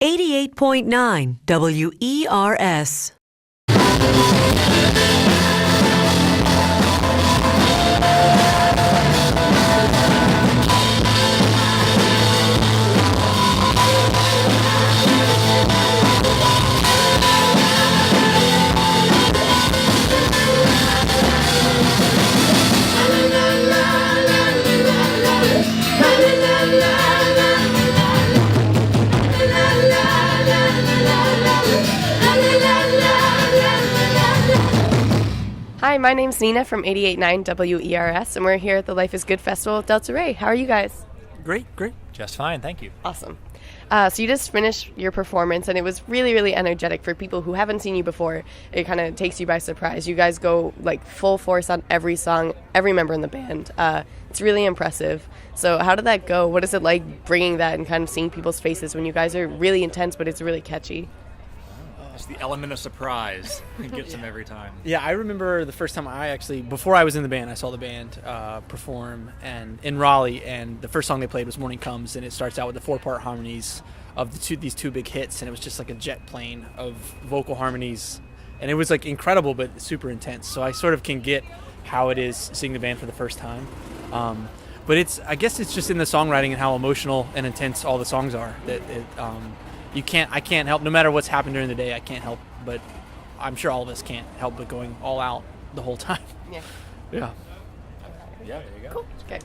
88.9 WERS. Hi, my name's Nina from 88.9 WERS, and we're here at the Life is Good Festival with Delta Rae. How are you guys? Great. Just fine, thank you. Awesome. So you just finished your performance, and it was really, really energetic for people who haven't seen you before. It kind of takes you by surprise. You guys go like full force on every song, every member in the band. It's really impressive. So how did that go? What is it like bringing that and kind of seeing people's faces when you guys are really intense, but it's really catchy? It's the element of surprise. It gets them every time. Yeah, I remember the first time before I was in the band, I saw the band perform and in Raleigh, and the first song they played was Morning Comes, and it starts out with the four-part harmonies of these two big hits, and it was just like a jet plane of vocal harmonies, and it was like incredible but super intense. So I sort of can get how it is seeing the band for the first time. But I guess it's just in the songwriting and how emotional and intense all the songs are that I can't help, no matter what's happened during the day, I can't help, but I'm sure all of us can't help but going all out the whole time. Yeah. Yeah. Yeah, there you go. Cool. Okay.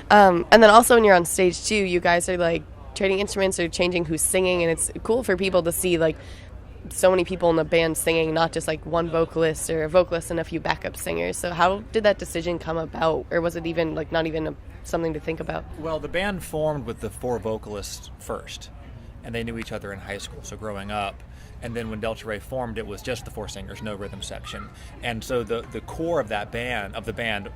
And then also when you're on stage too, you guys are like trading instruments or changing who's singing, and it's cool for people to see like so many people in the band singing, not just like one vocalist or a vocalist and a few backup singers. So how did that decision come about, or was it even like not even something to think about? Well, the band formed with the four vocalists first, and they knew each other in high school, so growing up. And then when Delta Rae formed, it was just the four singers, no rhythm section. And so the core of the band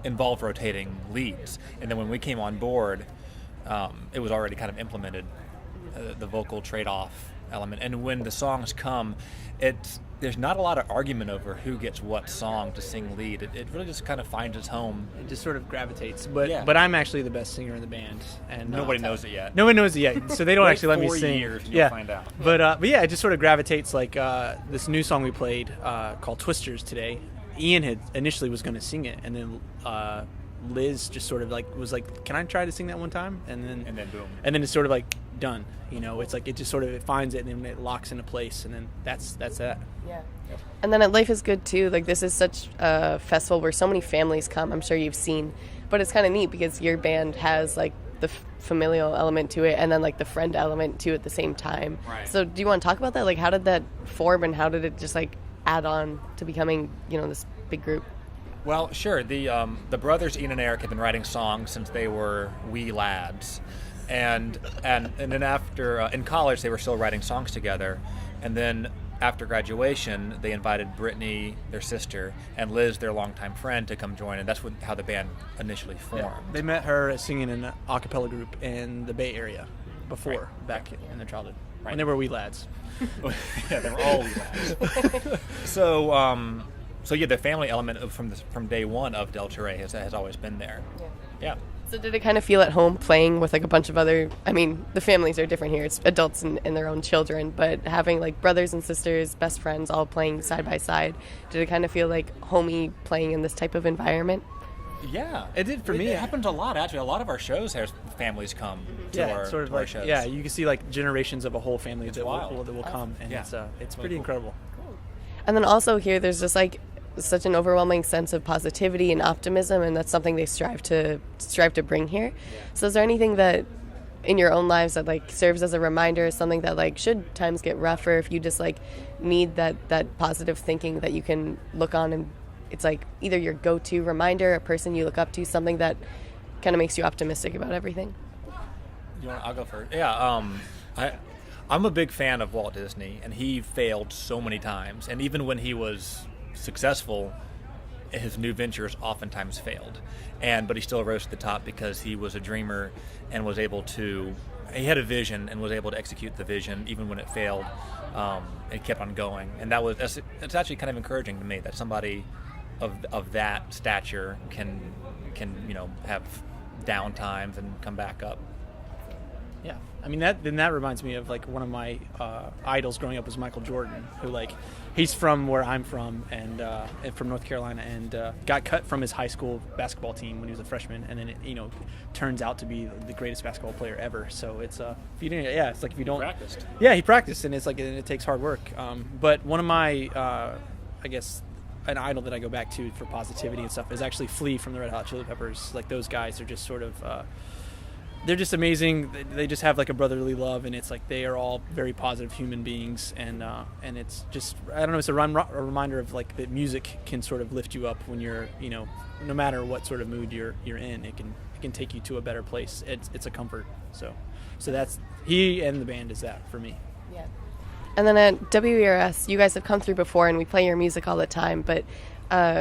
involved rotating leads. And then when we came on board, it was already kind of implemented, the vocal trade-off element. And when the songs come, there's not a lot of argument over who gets what song to sing lead. It really just kind of finds its home. It just sort of gravitates. But I'm actually the best singer in the band, and nobody knows it yet. No one knows it yet, so they don't actually let me sing. 4 years, and you'll find out. But yeah, it just sort of gravitates. Like this new song we played called "Twisters" today. Ian had initially was going to sing it, and then Liz just sort of was like, "Can I try to sing that one time?" And then boom. And then it's sort of like done. You know, it's like it just sort of it finds it, and then it locks into place, and then that's that. Yeah. And then at Life is Good too, like this is such a festival where so many families come, I'm sure you've seen, but it's kind of neat because your band has like the familial element to it and then like the friend element too at the same time. Right. So do you want to talk about that? Like how did that form and how did it just like add on to becoming, this big group? Well, sure. The brothers Ian and Eric have been writing songs since they were wee lads. And then after in college they were still writing songs together, and then after graduation they invited Brittany, their sister, and Liz, their longtime friend, to come join, and that's how the band initially formed. Yeah. They met her singing in an a cappella group in the Bay Area before, back in their childhood, when they were wee lads. Yeah, they were all wee lads. So yeah, the family element from day one of Delta Rae has always been there. Yeah. So did it kind of feel at home playing with like a bunch of other, the families are different here, it's adults and their own children, but having like brothers and sisters, best friends all playing side by side, did it kind of feel like homey playing in this type of environment? Yeah, it did for me. It happens a lot, actually. A lot of our shows have families come to our shows. Yeah, you can see like generations of a whole family that will come, and it's pretty incredible. Cool. And then also here, there's just like such an overwhelming sense of positivity and optimism, and that's something they strive to bring here. Yeah. So is there anything that in your own lives that like serves as a reminder, something that like should times get rougher, if you just like need that positive thinking that you can look on and it's like either your go-to reminder, a person you look up to, something that kind of makes you optimistic about everything? I'll go first. Yeah, I'm a big fan of Walt Disney, and he failed so many times, and even when he was successful, his new ventures oftentimes failed, but he still rose to the top because he was a dreamer and was able to. He had a vision and was able to execute the vision even when it failed, and kept on going. And it's actually kind of encouraging to me that somebody of that stature can have down times and come back up. Yeah, I mean that reminds me of like one of my idols growing up was Michael Jordan, who like he's from where I'm from and from North Carolina, and got cut from his high school basketball team when he was a freshman, and then it turns out to be the greatest basketball player ever. So it's if you didn't, it's like if you don't Practiced. Yeah, he practiced, and it's like and it takes hard work. But one of my I guess an idol that I go back to for positivity and stuff is actually Flea from the Red Hot Chili Peppers. Like those guys are just sort of they're just amazing. They just have like a brotherly love, and it's like they are all very positive human beings, and it's just I don't know. It's a reminder of like that music can sort of lift you up when you're no matter what sort of mood you're in. It can take you to a better place. It's a comfort. So that's he and the band is that for me. Yeah. And then at WERS, you guys have come through before, and we play your music all the time, but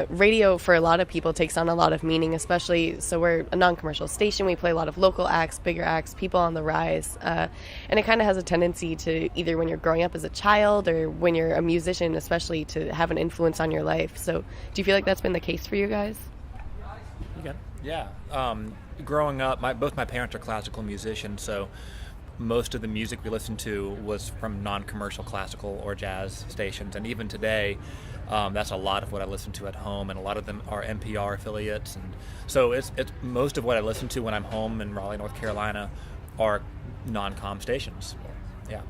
radio for a lot of people takes on a lot of meaning, especially so we're a non-commercial station. We play a lot of local acts, bigger acts, people on the rise, and it kind of has a tendency to either when you're growing up as a child or when you're a musician especially to have an influence on your life. So do you feel like that's been the case for you guys? You got it? Yeah. Growing up, both my parents are classical musicians, so most of the music we listened to was from non-commercial classical or jazz stations, and even today that's a lot of what I listen to at home, and a lot of them are NPR affiliates, and so it's most of what I listen to when I'm home in Raleigh, North Carolina are non-com stations. Yeah.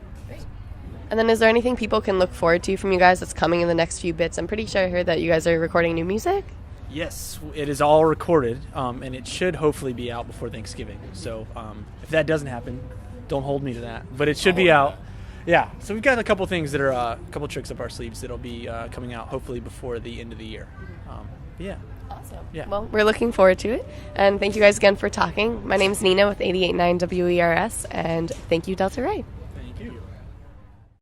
And then is there anything people can look forward to from you guys that's coming in the next few bits? I'm pretty sure I heard that you guys are recording new music. Yes, it is all recorded, and it should hopefully be out before Thanksgiving. So if that doesn't happen, don't hold me to that. But it should be out. Yeah, so we've got a couple things that are a couple tricks up our sleeves that'll be coming out hopefully before the end of the year. Yeah. Awesome. Yeah. Well, we're looking forward to it. And thank you guys again for talking. My name's Nina with 88.9 WERS, and thank you, Delta Rae.